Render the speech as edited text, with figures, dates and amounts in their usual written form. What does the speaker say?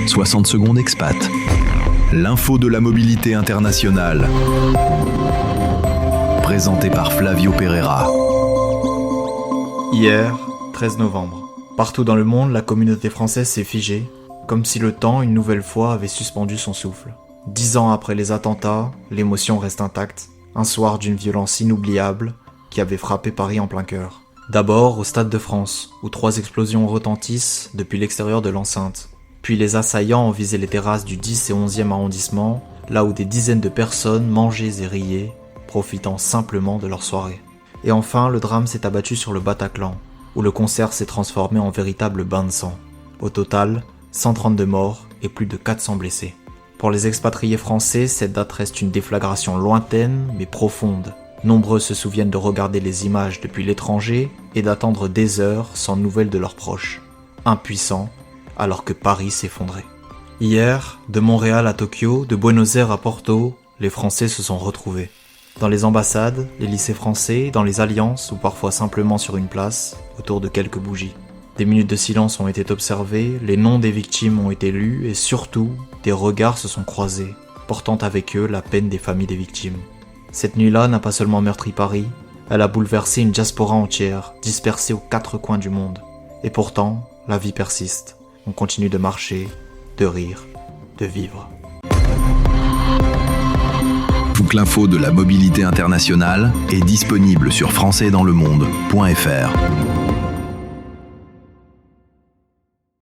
60 secondes expat. L'info de la mobilité internationale. Présenté par Flavio Pereira. Hier, 13 novembre. Partout dans le monde, la communauté française s'est figée, comme si le temps, une nouvelle fois, avait suspendu son souffle. 10 ans après les attentats, l'émotion reste intacte. Un soir d'une violence inoubliable qui avait frappé Paris en plein cœur. D'abord au Stade de France, où 3 explosions retentissent depuis l'extérieur de l'enceinte. Puis les assaillants ont visé les terrasses du 10 et 11e arrondissement, là où des dizaines de personnes mangeaient et riaient, profitant simplement de leur soirée. Et enfin, le drame s'est abattu sur le Bataclan, où le concert s'est transformé en véritable bain de sang. Au total, 132 morts et plus de 400 blessés. Pour les expatriés français, cette date reste une déflagration lointaine mais profonde. Nombreux se souviennent de regarder les images depuis l'étranger et d'attendre des heures sans nouvelles de leurs proches. Impuissants, alors que Paris s'effondrait. Hier, de Montréal à Tokyo, de Buenos Aires à Porto, les Français se sont retrouvés. Dans les ambassades, les lycées français, dans les alliances ou parfois simplement sur une place, autour de quelques bougies. Des minutes de silence ont été observées, les noms des victimes ont été lus et surtout, des regards se sont croisés, portant avec eux la peine des familles des victimes. Cette nuit-là n'a pas seulement meurtri Paris, elle a bouleversé une diaspora entière, dispersée aux 4 coins du monde. Et pourtant, la vie persiste. On continue de marcher, de rire, de vivre. Toute l'info de la mobilité internationale est disponible sur françaisdanslemonde.fr.